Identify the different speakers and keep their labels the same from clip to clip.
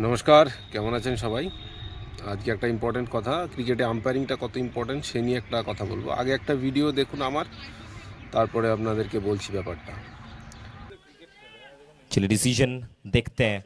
Speaker 1: নমস্কার, কেমন আছেন সবাই? আজকে একটা ইম্পর্টেন্ট কথা, ক্রিকেটে আম্পায়ারিংটা কত ইম্পর্টেন্ট সে নিয়ে একটা কথা বলবো। আগে একটা ভিডিও দেখুন আমার, তারপরে আপনাদেরকে বলছি ব্যাপারটা।
Speaker 2: चलिए डिसीजन देखते हैं।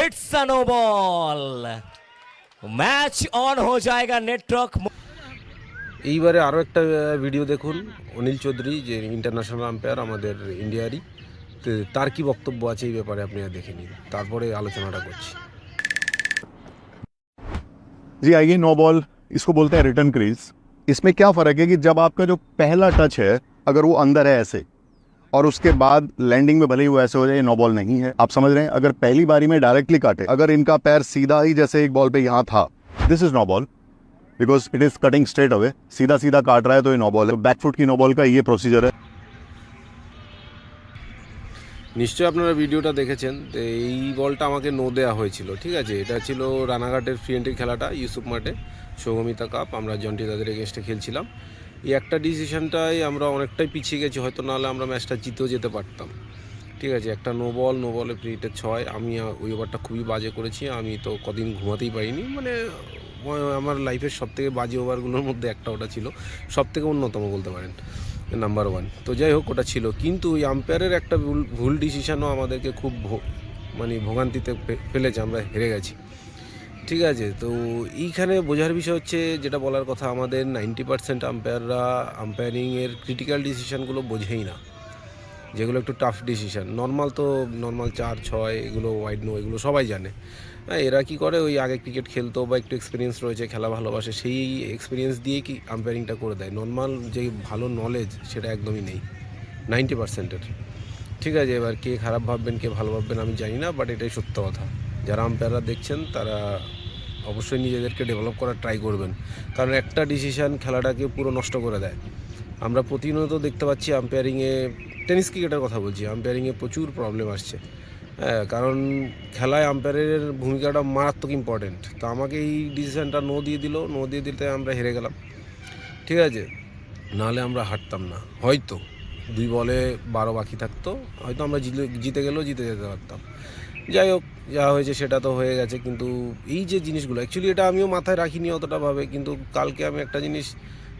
Speaker 2: It's a no ball. Match on हो जाएगा नेटवर्क।
Speaker 1: এইবারে আরও একটা ভিডিও দেখুন, অনিল চৌধুরী যে ইন্টারন্যাশনাল আম্পায়ার আমাদের ইন্ডিয়ারই, তো তার কি বক্তব্য আছে এই ব্যাপারে আপনারা দেখে নিন, তারপরে আলোচনাটা করছি।
Speaker 3: जी आइए, नो बॉल इसको बोलते हैं रिटर्न क्रीज। इसमें क्या फ़र्क है कि जब आपका जो पहला टच है अगर वो अंदर है ऐसे और उसके बाद लैंडिंग में भले ही वो ऐसे हो जाए, नो बॉल नहीं है। आप समझ रहे हैं? अगर पहली बारी में डायरेक्टली काटे, अगर इनका पैर सीधा ही जैसे एक बॉल पे यहाँ था, this is no ball because it is cutting straight away. सीधा सीधा काट रहा है तो ये नो बॉल है। बैकफुट की नो बॉल का ये प्रोसीजर है।
Speaker 1: নিশ্চয়ই আপনারা ভিডিওটা দেখেছেন। তো এই বলটা আমাকে নো দেওয়া হয়েছিল, ঠিক আছে। এটা ছিল রানাঘাটের ফ্রি এন্ট্রি খেলাটা, ইউসুফ মাঠে, সৌগমিতা কাপ, আমরা জন্টি তাদের এগেনস্টে খেলছিলাম। এই একটা ডিসিশনটাই আমরা অনেকটাই পিছিয়ে গেছি, হয়তো নাহলে আমরা ম্যাচটা জিতেও যেতে পারতাম, ঠিক আছে। একটা নো বলে ফ্রি হিটের 6। আমি ওই ওভারটা খুবই বাজে করেছি, আমি তো কদিন ঘুমাতেই পারিনি, মানে আমার লাইফের সবথেকে বাজে ওভারগুলোর মধ্যে একটা ওটা ছিল, সবথেকে অন্যতম বলতে পারেন, নাম্বার 1। তো যাই হোক, ওটা ছিল, কিন্তু ওই আম্পায়ারের একটা ভুল ডিসিশনও আমাদেরকে খুব মানে ভোগান্তিতে ফেলেছে, আমরা হেরে গেছি, ঠিক আছে। তো এইখানে বোঝার বিষয় হচ্ছে, যেটা বলার কথা, আমাদের 90% আম্পায়াররা আম্পায়ারিংয়ের ক্রিটিক্যাল ডিসিশানগুলো বোঝেই না, যেগুলো একটু টাফ ডিসিশান। নর্মাল 4-6 এগুলো, ওয়াইড নো, এগুলো সবাই জানে। হ্যাঁ, এরা কী করে, ওই আগে ক্রিকেট খেলতো বা একটু এক্সপিরিয়েন্স রয়েছে, খেলা ভালোবাসে, সেই এক্সপিরিয়েন্স দিয়েই কি আম্পায়ারিংটা করে দেয়। নর্মাল যে ভালো নলেজ সেটা একদমই নেই 90%-এর, ঠিক আছে। এবার কে খারাপ ভাববেন কে ভালো ভাববেন আমি জানি না, বাট এটাই সত্য কথা। যারা আম্পায়াররা দেখছেন তারা অবশ্যই নিজেদেরকে ডেভেলপ করার ট্রাই করবেন, কারণ একটা ডিসিশান খেলাটাকে পুরো নষ্ট করে দেয়। আমরা প্রতিনিয়ত দেখতে পাচ্ছি আম্পায়ারিংয়ে, টেনিস ক্রিকেটের কথা বলছি, আম্পায়ারিংয়ে প্রচুর প্রবলেম আসছে। হ্যাঁ, কারণ খেলায় আম্পায়ারের ভূমিকাটা মারাত্মক ইম্পর্টেন্ট। তো আমাকে এই ডিসিশানটা নো দিয়ে দিতে আমরা হেরে গেলাম, ঠিক আছে। নাহলে আমরা হারতাম না, হয়তো 2 বলে 12 বাকি থাকতো, হয়তো আমরা জিতে যেতে পারতাম। যাই হোক, যা হয়েছে সেটা তো হয়ে গেছে। কিন্তু এই যে জিনিসগুলো, অ্যাকচুয়ালি এটা আমিও মাথায় রাখিনি অতটা ভাবে, কিন্তু কালকে আমি একটা জিনিস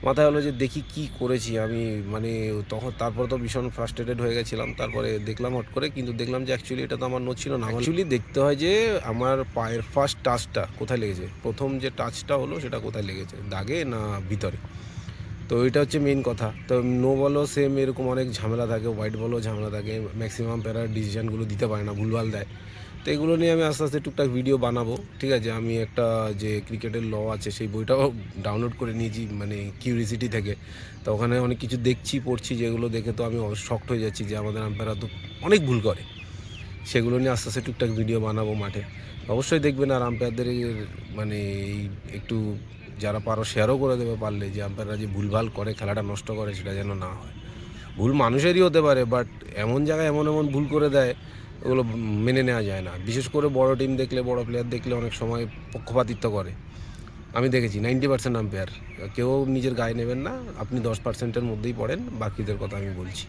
Speaker 1: মাথায় হলো যে দেখি কি করেছি আমি, মানে তখন তারপর তো ভীষণ ফ্রাস্ট্রেটেড হয়ে গেছিলাম। তারপরে দেখলাম হট করে, কিন্তু দেখলাম যে অ্যাকচুয়ালি এটা তো আমার নো ছিল না। অ্যাকচুয়ালি দেখতে হয় যে আমার পায়ের ফার্স্ট টাচটা কোথায় লেগেছে, প্রথম যে টাচটা হলো সেটা কোথায় লেগেছে, দাগে না ভিতরে। তো এটা হচ্ছে মেইন কথা। তো নো বলও সেম এরকম অনেক ঝামেলা থাকে, হোয়াইট বলও ঝামেলা থাকে, ম্যাক্সিমাম প্যারার ডিসিশানগুলো দিতে পারে না, ভুলভাল দেয়। তো এগুলো নিয়ে আমি আস্তে আস্তে টুকটাক ভিডিও বানাবো, ঠিক আছে। আমি একটা যে ক্রিকেটের ল আছে সেই বইটাও ডাউনলোড করে নিয়েছি, মানে কিউরিসিটি থেকে। তো ওখানে অনেক কিছু দেখছি, পড়ছি, যেগুলো দেখে তো আমি শকড হয়ে যাচ্ছি যে আমাদের আম্পায়াররা তো অনেক ভুল করে। সেগুলো নিয়ে আস্তে আস্তে টুকটাক ভিডিও বানাবো মাঠে, অবশ্যই দেখবেন। আর আম্পায়ারদের মানে এই একটু যারা পারো শেয়ারও করে দেবে পারলে, যে আম্পায়াররা যে ভুলভাল করে খেলাটা নষ্ট করে সেটা যেন না হয়। ভুল মানুষেরই হতে পারে, বাট এমন জায়গায় এমন ভুল করে দেয়, ওগুলো মেনে নেওয়া যায় না। বিশেষ করে বড় টিম দেখলে, বড় প্লেয়ার দেখলে অনেক সময় পক্ষপাতিত্ব করে। আমি দেখেছি 90% আম্পায়ার, কেউ নিজের গায়ে নেবেন না, আপনি 10%-এর মধ্যেই পড়েন, বাকিদের কথা আমি বলছি।